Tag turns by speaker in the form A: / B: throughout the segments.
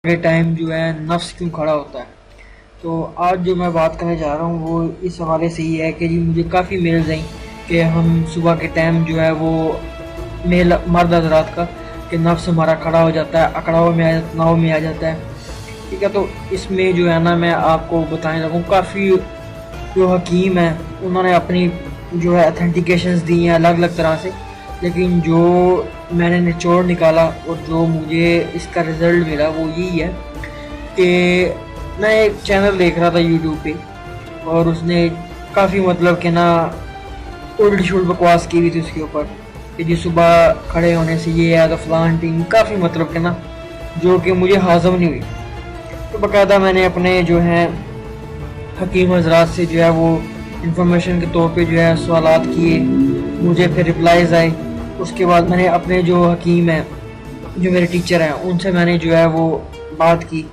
A: के टाइम जो है नफ्स क्यों खड़ा होता है। तो आज जो मैं बात करने जा रहा हूँ वो इस हवाले से ही है कि जी मुझे काफ़ी मेल्स आई कि हम सुबह के टाइम जो है वो मेल मर्द हजरात का कि नफ्स हमारा खड़ा हो जाता है, अकड़ाव में तनाव में आ जाता है। ठीक है, तो इसमें जो है ना मैं आपको बताने लगूँ, काफ़ी जो हकीम है उन्होंने अपनी जो है अथेंटिकेशंस दी हैं अलग अलग तरह से, लेकिन जो मैंने निचोड़ निकाला और जो मुझे इसका रिज़ल्ट मिला वो यही है कि मैं एक चैनल देख रहा था यूट्यूब पे और उसने काफ़ी मतलब कि ना उल्ट शुल्ट बकवास की हुई थी उसके ऊपर कि जी सुबह खड़े होने से ये है तो फलान टीम, काफ़ी मतलब कि ना जो कि मुझे हाज़म नहीं हुई। तो बाकायदा मैंने अपने जो है हकीम हजरात से जो है वो इंफॉर्मेशन के तौर पे जो है सवालात किए, मुझे फिर रिप्लाईज आए। उसके बाद मैंने अपने जो हकीम हैं, जो मेरे टीचर हैं, उनसे मैंने जो है वो बात की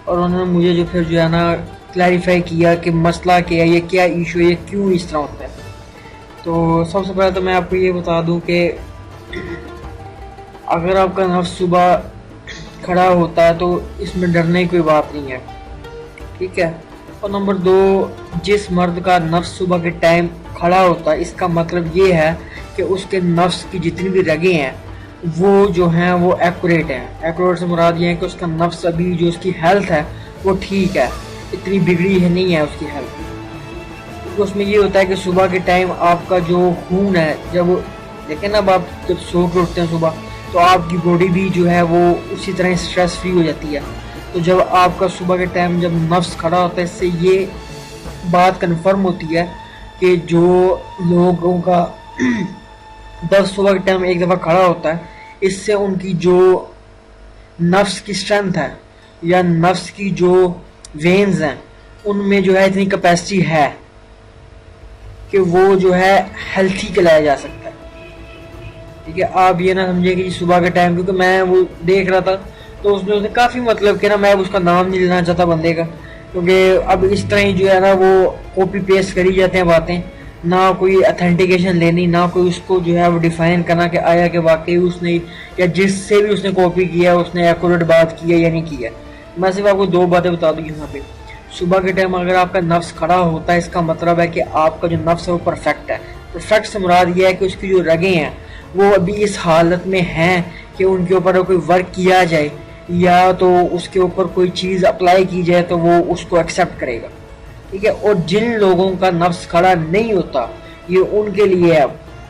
A: और उन्होंने मुझे जो फिर जो है ना क्लैरिफाई किया कि मसला क्या है, ये क्या इशू है, ये क्यों इस तरह होता है। तो सबसे पहले तो मैं आपको ये बता दूं कि अगर आपका नफ्स सुबह खड़ा होता है तो इसमें डरने की कोई बात नहीं है। ठीक है। और नंबर दो, जिस मर्द का नफ्स सुबह के टाइम खड़ा होता है इसका मतलब ये है कि उसके नफ्स की जितनी भी रगें हैं वो जो हैं वो एक्यूरेट हैं। एक्यूरेट से मुराद ये है कि उसका नफ्स अभी जो उसकी हेल्थ है वो ठीक है, इतनी बिगड़ी है नहीं है उसकी हेल्थ। तो उसमें ये होता है कि सुबह के टाइम आपका जो खून है, जब देखें ना आप जब सो के उठते हैं सुबह तो आपकी बॉडी भी जो है वो उसी तरह स्ट्रेस फ्री हो जाती है। तो जब आपका सुबह के टाइम जब नफ्स खड़ा होता है इससे ये बात कंफर्म होती है कि जो लोगों का दस सुबह के टाइम एक दफ़ा खड़ा होता है इससे उनकी जो नफ्स की स्ट्रेंथ है या नफ्स की जो वेन्स हैं उनमें जो है इतनी कैपेसिटी है कि वो जो है हेल्थी कहलाया जा सकता है। ठीक है, आप ये ना समझे कि सुबह के टाइम, क्योंकि मैं वो देख रहा था तो उसने काफ़ी मतलब कि ना मैं उसका नाम नहीं लेना चाहता बंदे का, क्योंकि अब इस तरह ही जो है ना वो कॉपी पेस्ट करी जाते हैं बातें, ना कोई अथेंटिकेशन लेनी, ना कोई उसको जो है वो डिफाइन करना कि आया कि वाकई उसने या जिससे भी उसने कॉपी किया उसने एक्यूरेट बात की है या नहीं की है। मैं सिर्फ आपको दो बातें बता दूँ यहाँ पे। सुबह के टाइम अगर आपका नफ्स खड़ा होता है इसका मतलब है कि आपका जो नफ्स है वो परफेक्ट है। परफेक्ट से मुराद ये है कि उसकी जो रगें हैं वो अभी इस हालत में हैं कि उनके ऊपर कोई वर्क किया जाए या तो उसके ऊपर कोई चीज़ अप्लाई की जाए तो वो उसको एक्सेप्ट करेगा। ठीक है। और जिन लोगों का नफ्स खड़ा नहीं होता ये उनके लिए है,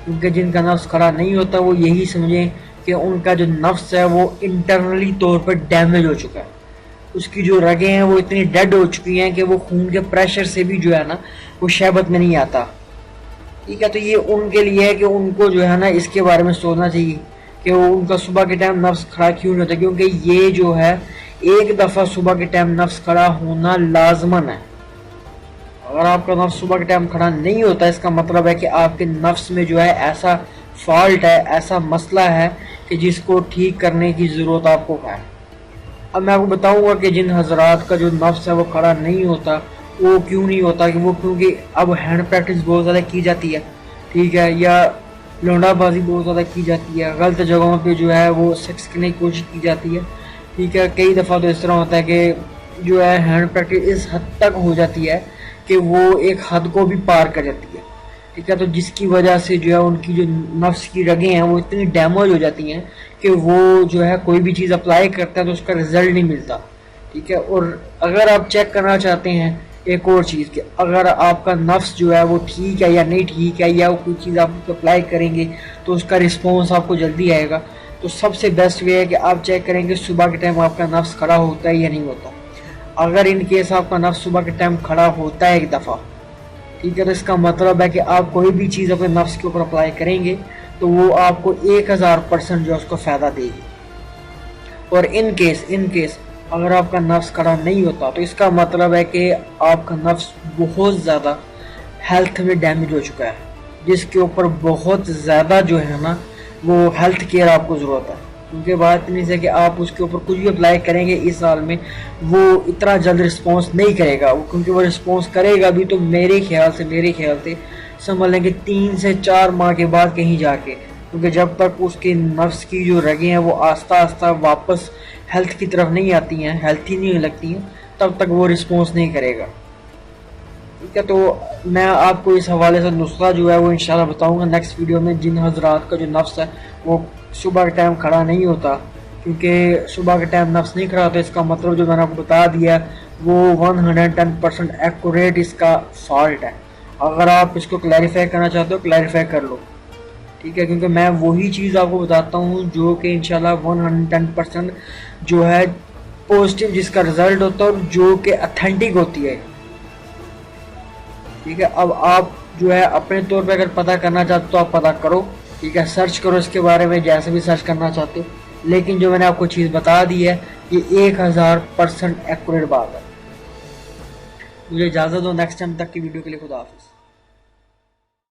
A: क्योंकि जिनका नफ्स खड़ा नहीं होता वो यही समझें कि उनका जो नफ्स है वो इंटरनली तौर पर डैमेज हो चुका है। उसकी जो रगें हैं वो इतनी डेड हो चुकी हैं कि वो खून के प्रेशर से भी जो है ना वो शहबत में नहीं आता। ठीक है, तो ये उनके लिए है कि उनको जो है ना इसके बारे में सोचना चाहिए कि वो उनका सुबह के टाइम नफ्स खड़ा क्यों नहीं होता, क्योंकि ये जो है एक दफ़ा सुबह के टाइम नफ्स खड़ा होना लाजमन है। अगर आपका नफ्स सुबह के टाइम खड़ा नहीं होता इसका मतलब है कि आपके नफ्स में जो है ऐसा फॉल्ट है, ऐसा मसला है कि जिसको ठीक करने की ज़रूरत आपको है। अब मैं आपको बताऊंगा कि जिन हजरात का जो नफ्स है वो खड़ा नहीं होता वो क्यों नहीं होता, कि वो क्योंकि अब हैंड प्रैक्टिस बहुत ज़्यादा की जाती है। ठीक है, या लौंडाबाजी बहुत ज़्यादा की जाती है, गलत जगहों पे जो है वो सेक्स करने की कोशिश की जाती है। ठीक है, कई दफ़ा तो इस तरह होता है कि जो है हैंड प्रैक्टिस इस हद तक हो जाती है कि वो एक हद को भी पार कर जाती है। ठीक है, तो जिसकी वजह से जो है उनकी जो नफ्स की रगें हैं वो इतनी डैमेज हो जाती हैं कि वो जो है कोई भी चीज़ अप्लाई करता है तो उसका रिजल्ट नहीं मिलता। ठीक है, और अगर आप चेक करना चाहते हैं एक और चीज़ कि अगर आपका नफ्स जो है वो ठीक है या नहीं ठीक है, या कोई चीज़ आप अप्लाई करेंगे तो उसका रिस्पॉन्स आपको जल्दी आएगा, तो सबसे बेस्ट वे है कि आप चेक करेंगे सुबह के टाइम आपका नफ्स खड़ा होता है या नहीं होता। अगर इन केस आपका नफ्स सुबह के टाइम खड़ा होता है एक दफ़ा, ठीक है, तो इसका मतलब है कि आप कोई भी चीज़ अपने नफ्स के ऊपर अप्लाई करेंगे तो वो आपको 1000% जो है उसको फ़ायदा देगी। और इन केस अगर आपका नफ्स खड़ा नहीं होता तो इसका मतलब है कि आपका नफ्स बहुत ज़्यादा हेल्थ में डैमेज हो चुका है, जिसके ऊपर बहुत ज़्यादा जो है ना वो हेल्थ केयर आपको ज़रूरत है। क्योंकि बात नहीं है कि आप उसके ऊपर कुछ भी अप्लाई करेंगे इस साल में वो इतना जल्द रिस्पॉन्स नहीं करेगा, वो क्योंकि वो रिस्पॉन्स करेगा भी तो मेरे ख्याल से समझ लेंगे 3 से 4 माह के बाद कहीं जाके, क्योंकि जब तक उसके नफ्स की जो रगें हैं वो आस्ता आस्ता वापस हेल्थ की तरफ नहीं आती हैं, हेल्थ ही नहीं लगती हैं, तब तक वो रिस्पॉन्स नहीं करेगा। ठीक है, तो मैं आपको इस हवाले से नुस्खा जो है वो इंशाल्लाह बताऊंगा नेक्स्ट वीडियो में। जिन हजरात का जो नफ्स है वो सुबह के टाइम खड़ा नहीं होता, क्योंकि सुबह के टाइम नफ्स नहीं खड़ा होता, इसका मतलब जो मैंने आपको बता दिया वो 110% एक्यूरेट इसका फॉल्ट है। अगर आप इसको क्लैरिफाई करना चाहते हो क्लैरिफाई कर लो, ठीक है, क्योंकि मैं वही चीज़ आपको बताता हूँ जो कि इंशाल्लाह 110% जो है पॉजिटिव जिसका रिजल्ट होता है और जो कि अथेंटिक होती है। ठीक है, अब आप जो है अपने तौर पे अगर पता करना चाहते हो तो आप पता करो, ठीक है, सर्च करो इसके बारे में जैसे भी सर्च करना चाहते हो। लेकिन जो मैंने आपको चीज़ बता दी है ये 1000% एक्यूरेट बात है। मुझे इजाज़त दो, नेक्स्ट टाइम तक की वीडियो के लिए खुदा हाफिज़।